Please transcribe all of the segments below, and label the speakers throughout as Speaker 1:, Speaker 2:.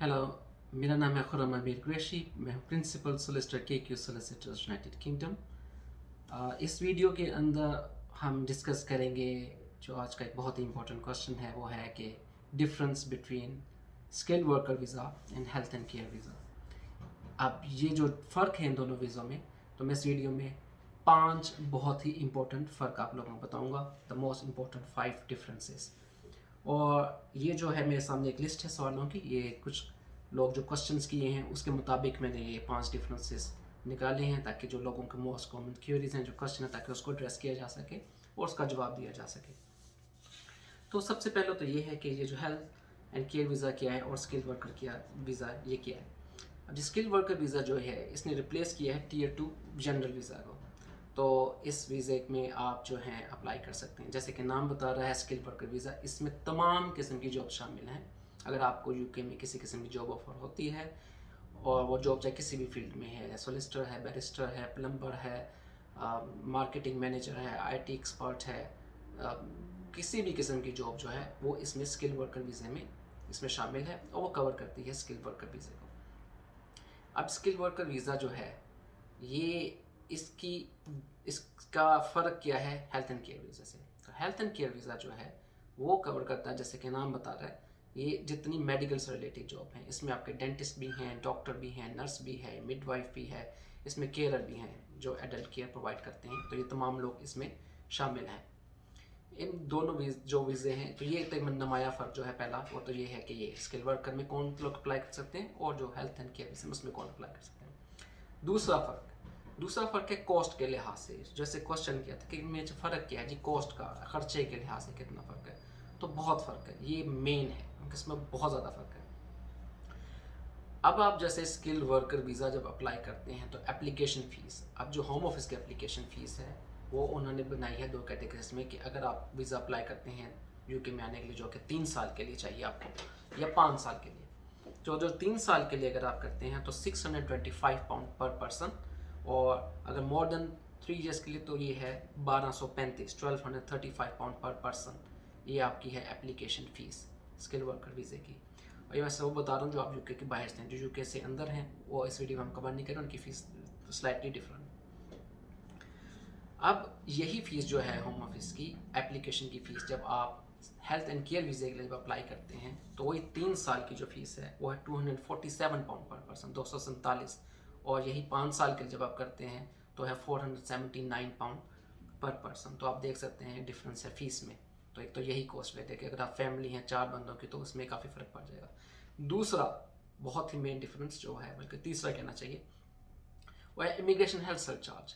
Speaker 1: Hello, मेरा नाम है खुर्रम अमीर कुरैशी। मैं हूँ principal solicitor KQ solicitors United Kingdom. इस वीडियो के अंदर हम डिस्कस करेंगे जो आज का एक बहुत ही इंपॉर्टेंट क्वेश्चन है, वो है कि difference between skilled worker visa and health and care visa. अब ये जो फ़र्क है इन दोनों वीज़ों में, तो मैं इस वीडियो में 5 बहुत ही इंपॉर्टेंट फ़र्क आप लोगों को बताऊँगा, द मोस्ट इंपॉर्टेंट 5 डिफरेंसेस। और ये जो है मेरे सामने एक लिस्ट है सवालों की, ये कुछ लोग जो क्वेश्चंस किए हैं उसके मुताबिक मैंने ये 5 डिफरेंसेस निकाले हैं, ताकि जो लोगों के मोस्ट कॉमन क्वेरीज हैं, जो क्वेश्चन है, ताकि उसको एड्रेस किया जा सके और उसका जवाब दिया जा सके। तो सबसे पहले तो ये है कि ये जो हेल्थ एंड केयर वीज़ा क्या है और स्किल्ड वर्कर क्या वीज़ा ये क्या है। अब जो स्किल्ड वर्कर वीज़ा जो है, इसने रिप्लेस किया है Tier 2 जनरल वीज़ा को। तो इस वीज़े में आप जो हैं अप्लाई कर सकते हैं। जैसे कि नाम बता रहा है स्किल्ड वर्कर वीज़ा, इसमें तमाम किस्म की जॉब शामिल हैं। अगर आपको यूके में किसी किस्म की जॉब ऑफर होती है, और वो जॉब चाहे किसी भी फील्ड में है, सोलिसिटर है, बैरिस्टर है, प्लम्बर है, मार्केटिंग मैनेजर है, IT एक्सपर्ट है, किसी भी किस्म की जॉब जो है वो इसमें स्किल्ड वर्कर वीज़े में इसमें शामिल है, और वो कवर करती है स्किल्ड वर्कर वीज़े को। अब स्किल्ड वर्कर वीज़ा जो है, ये इसकी इसका फ़र्क क्या है हेल्थ एंड केयर वीज़ा से। तो हेल्थ एंड केयर वीज़ा जो है वो कवर करता है, जैसे कि नाम बता रहा है, ये जितनी मेडिकल से रिलेटेड जॉब हैं, इसमें आपके डेंटिस्ट भी हैं, डॉक्टर भी हैं, नर्स भी है, मिडवाइफ भी है, इसमें केयरर भी हैं जो एडल्ट केयर प्रोवाइड करते हैं। तो ये तमाम लोग इसमें शामिल हैं। इन दोनों जो वीज़े हैं, तो ये तकरीबन नुमाया फ़र्क जो है पहला, वो तो ये है कि ये स्किल वर्कर में कौन लोग अप्लाई कर सकते हैं, और जो हेल्थ एंड केयर वीज़े उसमें कौन अप्लाई कर सकते हैं। दूसरा फ़र्क है कॉस्ट के लिहाज से। जैसे क्वेश्चन किया था कि इनमें फ़र्क क्या है जी, कॉस्ट का, ख़र्चे के लिहाज से कितना फ़र्क है। तो बहुत फ़र्क है, ये मेन है, इसमें बहुत ज़्यादा फ़र्क है। अब आप जैसे स्किल्ड वर्कर वीज़ा जब अप्लाई करते हैं, तो एप्लीकेशन फ़ीस, अब जो होम ऑफिस की एप्लीकेशन फ़ीस है, वो उन्होंने बनाई है 2 कैटेगरीज में, कि अगर आप वीज़ा अप्लाई करते हैं यूके में आने के लिए, जो कि 3 साल के लिए चाहिए आपको, या 5 साल के लिए। जो 3 साल के लिए अगर आप करते हैं तो £625 पर पर्सन, और अगर मोर देन 3 ईयर्स के लिए तो ये है 1235 पर पर्सन। ये आपकी है एप्लीकेशन फ़ीस स्किल वर्कर वीज़े की। और ये मैं सब बता रहा हूँ जो आप यूके के बाहर से हैं। जो यूके से अंदर हैं वो इस वीडियो में हम कवर नहीं करें, उनकी फ़ीस स्लाइटली डिफरेंट। अब यही फ़ीस जो है होम ऑफिस की एप्लीकेशन की फ़ीस, जब आप हेल्थ एंड केयर वीज़े के लिए जब अप्लाई करते हैं, तो वही 3 साल की जो फ़ीस है वो है £247 पर पर्सन, 247। और यही 5 साल के लिए जब आप करते हैं तो है £479 पर पर्सन। तो आप देख सकते हैं डिफरेंस है फ़ीस में। तो एक तो यही कॉस्ट रहता है कि अगर आप फैमिली हैं 4 बंदों की, तो उसमें काफ़ी फ़र्क पड़ जाएगा। दूसरा बहुत ही मेन डिफरेंस जो है, बल्कि तीसरा कहना चाहिए, वो है इमिग्रेशन हेल्थ सरचार्ज।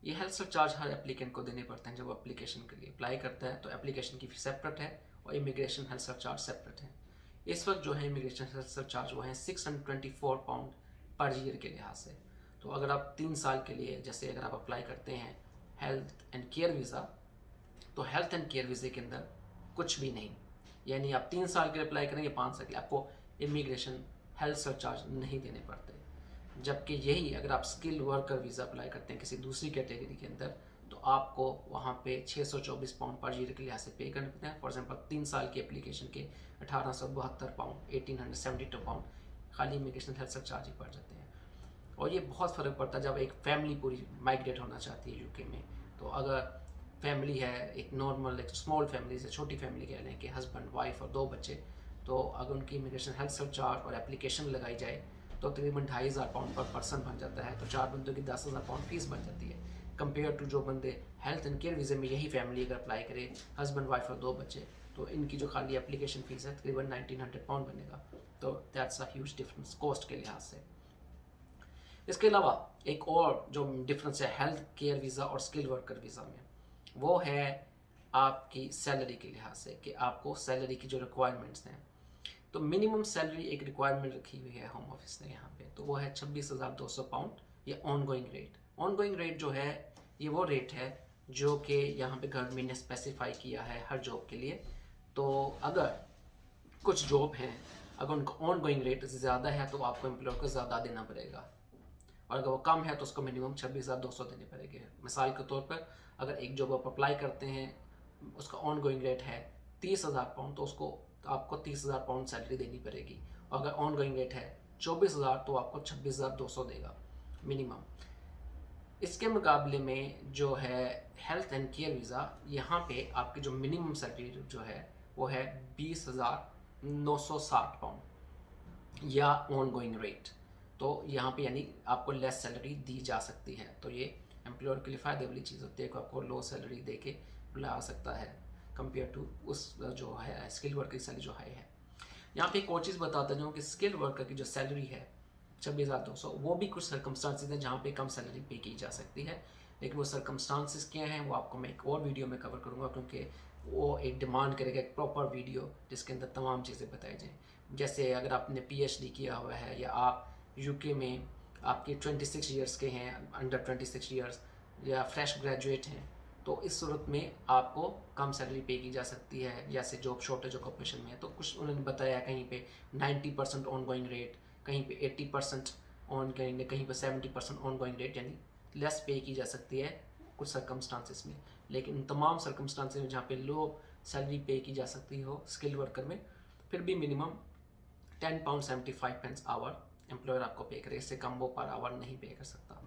Speaker 1: ये हेल्थ सरचार्ज हर एप्लीकेंट को देने पड़ते हैं जब वो एप्लीकेशन के लिए अप्लाई करता है। तो एप्लीकेशन की फीस सेपरेट है और इमिग्रेशन हेल्थ सरचार्ज सेपरेट है। इस वक्त जो है इमिग्रेशन हेल्थ सरचार्ज वो है £624 पर ईयर के लिहाज से। तो अगर आप 3 साल के लिए, जैसे अगर आप अप्लाई करते हैं हेल्थ एंड केयर वीज़ा, तो हेल्थ एंड केयर वीज़े के अंदर कुछ भी नहीं, यानी आप 3 साल के लिए अप्लाई करेंगे, 5 साल के लिए, आपको इमिग्रेशन हेल्थ सरचार्ज नहीं देने पड़ते। जबकि यही अगर आप स्किल वर्कर वीज़ा अप्लाई करते हैं किसी दूसरी कैटेगरी के अंदर, तो आपको वहाँ पे £624 पर ईयर के लिहाज से पे करने पड़ते हैं। फॉर एग्जांपल 3 साल की एप्लीकेशन के £1872, £1872 खाली इमिग्रेशन हेल्थ सरचार्ज ही पड़ जाते हैं। और ये बहुत फ़र्क पड़ता है जब एक फैमिली पूरी माइग्रेट होना चाहती है यूके में। तो अगर फैमिली है, एक नॉर्मल एक स्मॉल फैमिली से, छोटी फैमिली कह लें कि हस्बैंड वाइफ और 2 बच्चे, तो अगर उनकी इमिग्रेशन हेल्थ सरचार्ज और एप्लीकेशन लगाई जाए तो तकरीबन £2500 पर पर्सन बन जाता है। तो 4 बंदों की £10,000 फीस बन जाती है, कंपेयर टू जो बंदे हेल्थ एंड केयर वीज़े में यही फैमिली अगर अप्लाई करे, हस्बैंड वाइफ और 2 बच्चे, तो इनकी जो खाली एप्लीकेशन फ़ीस है तकरीबन £1900 बनेगा। तो that's a huge difference cost के लिहाज से। इसके अलावा एक और जो डिफरेंस है हेल्थ केयर वीज़ा और स्किल वर्कर वीज़ा में, वो है आपकी सैलरी के लिहाज से, कि आपको सैलरी की जो रिक्वायरमेंट्स हैं। तो मिनिमम सैलरी एक रिक्वायरमेंट रखी हुई है होम ऑफिस ने यहाँ पे, तो वो है £26,200। ये on going rate. On going rate जो है, ये वो रेट है जो कि यहाँ पे गवर्नमेंट ने स्पेसिफाई किया है हर जॉब के लिए। तो अगर कुछ जॉब हैं, अगर उनका ऑन गोइंग रेट ज़्यादा है तो आपको एम्प्लॉयर को ज़्यादा देना पड़ेगा, और अगर वो कम है तो उसको मिनिमम 26,200 देने पड़ेंगे। मिसाल के तौर पर अगर एक जॉब आप अप्लाई करते हैं, उसका ऑन गोइंग रेट है £30,000, तो उसको तो आपको 30,000 पाउंड सैलरी देनी पड़ेगी। और अगर ऑन गोइंग रेट है 24,000 तो आपको 26,200 देगा मिनिमम। इसके मुकाबले में जो है हेल्थ एंड केयर वीज़ा, यहाँ पे आपकी जो मिनिमम सैलरी जो है वो है 20,960 पाउंड या ऑन गोइंग रेट। तो यहाँ पे यानी आपको लेस सैलरी दी जा सकती है। तो ये एम्प्लॉयर के लिए फ़ायदे वाली चीज़ होती है कि आपको लो सैलरी दे के बुला सकता है कंपेयर टू उस जो है स्किल वर्कर की सैलरी जो हाई है। यहाँ पे एक और चीज़ बताता हूँ कि स्किल वर्कर की जो सैलरी है 26,200, वो भी कुछ सर्कमस्टांसिस हैं जहाँ पे कम सैलरी पे की जा सकती है। लेकिन वो सर्कमस्टांसिस क्या हैं वो आपको मैं एक और वीडियो में कवर करूँगा, क्योंकि वो एक डिमांड करेगा एक प्रॉपर वीडियो जिसके अंदर तमाम चीज़ें बताई जाएँ। जैसे अगर आपने PhD किया हुआ है या आप UK में आपके 26 ईयर्स के हैं, अंडर 26 ईयर्स, या फ्रेश ग्रेजुएट हैं, तो इस सूरत में आपको कम सैलरी पे की जा सकती है। जैसे जॉब शॉर्टेज ऑक्यूपेशन में है तो कुछ उन्होंने बताया कहीं पे 90% ऑन गोइंग रेट, कहीं पे 80% ऑन गोइंग, कहीं पे 70% ऑन गोइंग रेट, यानी लेस पे की जा सकती है कुछ सर्कमस्टांसिस में। लेकिन तमाम सर्कमस्टांसिस में जहाँ पे लो सैलरी पे की जा सकती हो स्किल वर्कर में, फिर भी मिनिमम £10.75 आवर एम्प्लॉयर आपको पे करे, इससे कम वो पर आवर नहीं पे कर सकता।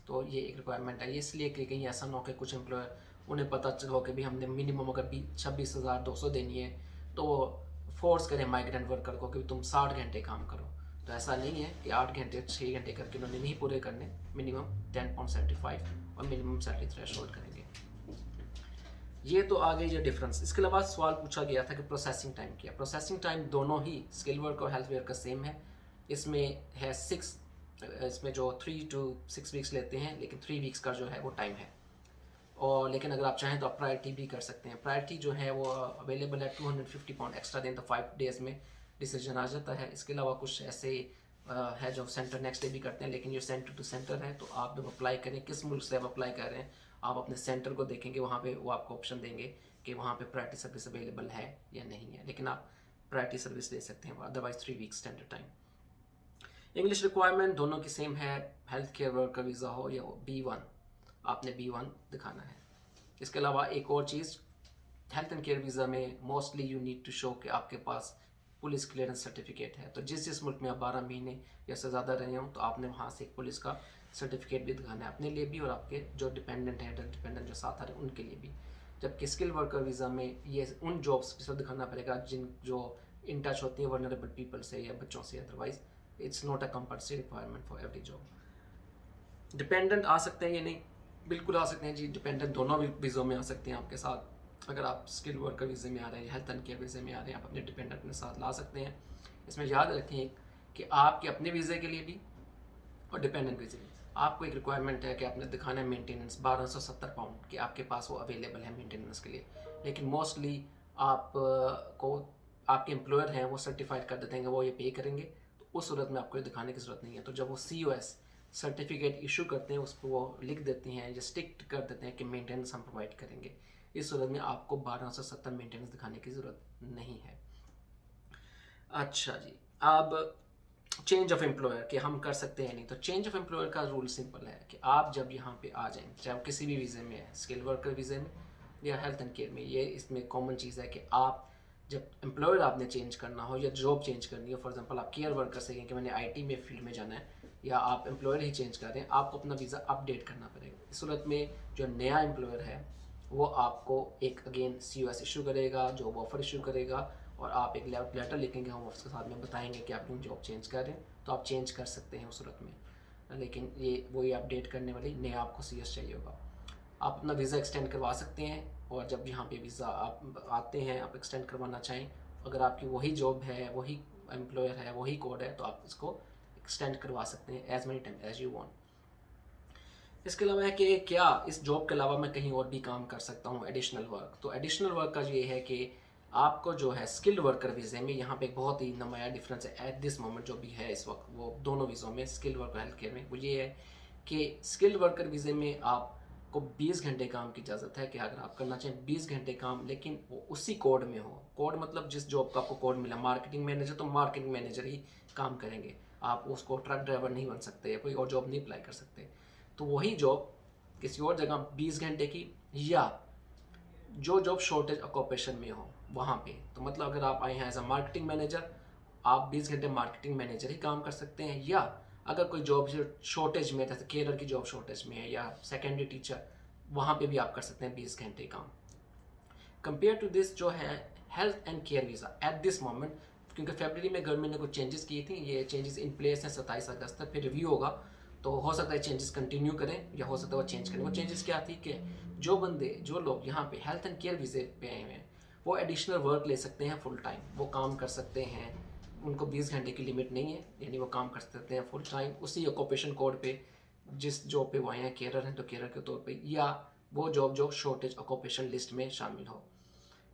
Speaker 1: तो ये एक रिक्वायरमेंट है, इसलिए कि कहीं ऐसा ना हो कि कुछ एम्प्लॉयर उन्हें पता चलो कि भी हमने मिनिमम अगर 26,200 देनी है तो वो फोर्स करें माइग्रेंट वर्कर को कि तुम 60 घंटे काम करो। तो ऐसा नहीं है कि 8 घंटे 6 घंटे करके उन्होंने नहीं पूरे करने, मिनिमम 10.75 और मिनिमम सैलरी थ्रेशोल्ड करेंगे। ये तो आ गई जो डिफरेंस। इसके अलावा सवाल पूछा गया था कि प्रोसेसिंग टाइम क्या है। प्रोसेसिंग टाइम दोनों ही स्किल वर्क और हेल्थ वेयर का सेम है। इसमें है 6, इसमें जो 3 to 6 वीक्स लेते हैं, लेकिन 3 वीक्स का जो है वो टाइम है। और लेकिन अगर आप चाहें तो आप प्रायोरिटी भी कर सकते हैं। प्रायोरिटी जो है वो अवेलेबल है, 250 पाउंड एक्स्ट्रा दें तो 5 डेज़ में डिसीजन आ जाता है। इसके अलावा कुछ ऐसे है जो सेंटर नेक्स्ट डे भी करते हैं, लेकिन ये सेंटर टू सेंटर है। तो आप जब अप्लाई करें, किस मुल्क से आप अप्लाई कर रहे हैं, आप अपने सेंटर को देखेंगे, वहाँ पे वो आपको ऑप्शन देंगे कि वहाँ पे प्रायोरिटी सर्विस अवेलेबल है या नहीं है। लेकिन आप प्रायोरिटी सर्विस ले सकते हैं, otherwise 3 weeks standard time. English requirement दोनों की सेम है, हेल्थ केयर वर्कर वीज़ा हो या B1, आपने B1 दिखाना है। इसके अलावा एक और चीज़, हेल्थ एंड केयर वीज़ा में mostly you need to show कि आपके पास पुलिस क्लियरेंस सर्टिफिकेट है। तो जिस मुल्क में आप 12 महीने या से ज़्यादा रहे हों तो आपने वहाँ से एक पुलिस का सर्टिफिकेट भी दिखाना है, अपने लिए भी और आपके जो डिपेंडेंट हैं, डिपेंडेंट जो साथ आ रहे हैं उनके लिए भी। जबकि स्किल वर्कर वीज़ा में ये उन जॉब्स पर दिखाना पड़ेगा जो इन टच होती हैं वर्नरेबल पीपल से या बच्चों से। Otherwise it's not a compulsory requirement for every job. Dependent आ सकते हैं ये नहीं, बिल्कुल आ सकते हैं जी, डिपेंडेंट दोनों वीज़ों में आ सकते हैं आपके साथ। अगर आप स्किल वर्कर वीज़े में आ रहे हैं, हेल्थ एंड केयर वीज़े में आ रहे हैं, आप अपने डिपेंडेंट अपने साथ ला सकते हैं। इसमें याद रखें कि आपके अपने वीज़े के लिए भी और डिपेंडेंट वीज़े में आपको एक रिक्वायरमेंट है कि आपने दिखाना है मेंटेनेंस 1270 पाउंड कि आपके पास वो अवेलेबल है मेंटेनेंस के लिए। लेकिन मोस्टली आप को आपके एम्प्लॉयर हैं वो सर्टिफाइड कर देते हैं कि वो ये पे करेंगे, तो उस सूरत में आपको ये दिखाने की ज़रूरत नहीं है। तो जब वो COS सर्टिफिकेट इशू करते हैं उस पर वो लिख देते हैं या स्टिक कर देते हैं कि मेंटेनेंस हम प्रोवाइड करेंगे। इस सूरत में आपको 1270 मेंटेनेंस दिखाने की ज़रूरत नहीं है। अच्छा जी, अब चेंज ऑफ एम्प्लॉयर कि हम कर सकते हैं नहीं, तो चेंज ऑफ एम्प्लॉयर का रूल सिंपल है कि आप जब यहाँ पे आ जाएं, चाहे आप किसी भी वीज़े में है, स्किल वर्कर वीज़े में या हेल्थ एंड केयर में, ये इसमें कॉमन चीज़ है कि आप जब एम्प्लॉयर आपने चेंज करना हो या जॉब चेंज करनी हो, फॉर एग्जांपल आप केयर वर्कर से कहें कि मैंने IT में फील्ड में जाना है, या आप एम्प्लॉयर ही चेंज कर रहे हैं, आपको अपना वीज़ा अपडेट करना पड़ेगा। इस सूरत में जो नया एम्प्लॉयर है वो आपको एक अगेन COS इशू करेगा, जॉब ऑफर इशू करेगा, और आप एक लेटर लिखेंगे हम उसके साथ में बताएंगे कि आप जॉब चेंज कर रहे हैं, तो आप चेंज कर सकते हैं उस सूरत में। लेकिन ये अपडेट करने वाली नया आपको CS चाहिए होगा। आप अपना वीज़ा एक्सटेंड करवा सकते हैं, और जब यहाँ पे वीज़ा आप आते हैं, आप एक्सटेंड करवाना चाहें, अगर आपकी वही जॉब है, वही एम्प्लॉयर है, वही कोड है, तो आप इसको एक्सटेंड करवा सकते हैं as many time as you want. इसके अलावा है कि क्या इस जॉब के अलावा मैं कहीं और भी काम कर सकता हूँ, एडिशनल वर्क। तो एडिशनल वर्क का ये है कि आपको जो है स्किल्ड वर्कर वीज़े में यहाँ पे एक बहुत ही नुमाया डिफरेंस है एट दिस मोमेंट जो भी है इस वक्त, वो दोनों वीज़ों में स्किल्ड वर्कर हेल्थ केयर में, वो ये है कि स्किल्ड वर्कर वीज़े में आपको 20 घंटे काम की इजाज़त है कि अगर आप करना चाहें 20 घंटे काम, लेकिन वो उसी कोड में हो। कोड मतलब जिस जॉब का आपको कोड मिला, मार्केटिंग मैनेजर तो मार्केटिंग मैनेजर ही काम करेंगे, आप उसको ट्रक ड्राइवर नहीं बन सकते या कोई और जॉब नहीं अप्लाई कर सकते। तो वही जॉब किसी और जगह 20 घंटे की, या जो जॉब शॉर्टेज ऑक्यूपेशन में हो वहाँ पे। तो मतलब अगर आप आए हैं एज अ मार्केटिंग मैनेजर, आप 20 घंटे मार्केटिंग मैनेजर ही काम कर सकते हैं, या अगर कोई जॉब शॉर्टेज में, जैसे केयर की जॉब शॉर्टेज में है या सेकेंडरी टीचर, वहाँ पे भी आप कर सकते हैं 20 घंटे काम। कंपेयर टू दिस जो है health and care visa at this moment, क्योंकि फरवरी में गवर्नमेंट ने कुछ चेंजेस की थी, ये चेंजेस इन प्लेस हैं 27 अगस्त तक, फिर रिव्यू होगा, तो हो सकता है चेंजेस कंटिन्यू करें या हो सकता है वो चेंज करें। वो चेंजेस क्या थी कि जो लोग यहाँ पे हेल्थ एंड केयर वीज़े पे आए हुए हैं वो एडिशनल वर्क ले सकते हैं फुल टाइम, वो काम कर सकते हैं, उनको 20 घंटे की लिमिट नहीं है, यानी वो काम कर सकते हैं फुल टाइम उसी ऑक्यूपेशन कोड पे जिस जॉब पे वो आए हैं, केयरर हैं तो केयरर के तौर पे, या वो जॉब जो शॉर्टेज ऑक्यूपेशन लिस्ट में शामिल हो,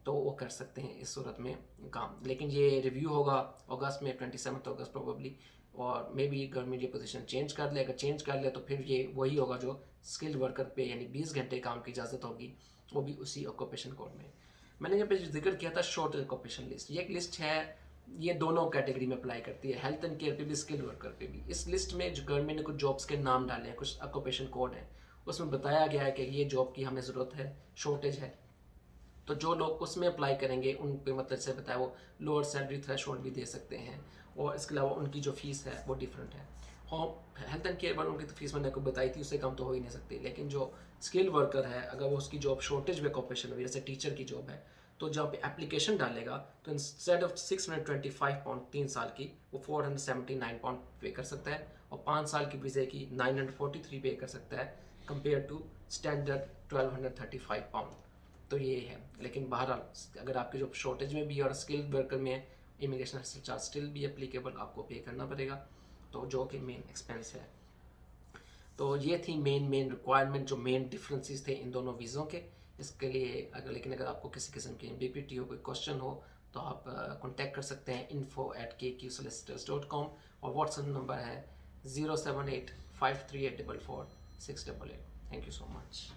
Speaker 1: तो वो कर सकते हैं इस सूरत में काम। लेकिन ये रिव्यू होगा अगस्त में, 27 अगस्त प्रोबेबली, और मे बी गवर्नमेंट ये पोजीशन चेंज कर ले। अगर चेंज कर ले तो फिर ये वही होगा जो स्किल्ड वर्कर पे, यानी 20 घंटे काम की इजाज़त होगी, वो भी उसी ऑक्यूपेशन कोड में। मैंने यहाँ पे जिक्र किया था शॉर्ट ऑक्यूपेशन लिस्ट, ये एक लिस्ट है, ये दोनों कैटेगरी में अप्लाई करती है, हेल्थ एंड केयर पे भी, स्किल्ड वर्कर पे भी। इस लिस्ट में जो गवर्नमेंट ने कुछ जॉब्स के नाम डाले हैं, कुछ ऑक्यूपेशन कोड हैं, उसमें बताया गया है कि ये जॉब की हमें ज़रूरत है, शॉर्टेज है, तो जो लोग उसमें अप्लाई करेंगे उन पे मतलब से बताया वो लोअर सैलरी थ्रेशोल्ड भी दे सकते हैं, और इसके अलावा उनकी जो फीस है वो डिफरेंट है। होम हेल्थ एंड केयर वालों की तो फीस मैंने आपको बताई थी, उससे कम तो हो ही नहीं सकती। लेकिन जो स्किल वर्कर है, अगर वो उसकी जॉब शॉर्टेज में ऑक्यूपेशन हुई, जैसे टीचर की जॉब है, तो जब एप्लीकेशन डालेगा तो इंस्टेड ऑफ 625 पाउंड 3 साल की, वो 479 पाउंड पे कर सकता है, और 5 साल की वीज़े की 943 पे कर सकता है, कंपेयर टू स्टैंडर्ड 1235 पाउंड। तो ये है। लेकिन बहरहाल अगर आपकी जो शॉर्टेज में भी है और स्किल्ड वर्कर में है, इमिग्रेशन चार्ज स्टिल भी एप्लीकेबल, आपको पे करना पड़ेगा, तो जो कि मेन एक्सपेंस है। तो ये थी मेन रिक्वायरमेंट, जो मेन डिफरेंसेस थे इन दोनों वीज़ों के। इसके लिए लेकिन अगर आपको किसी किस्म की बीपीटी हो, कोई क्वेश्चन हो, तो आप कॉन्टैक्ट कर सकते हैं info@kqsolicitors.com, और व्हाट्सएप नंबर है 07853844688। Thank you so much.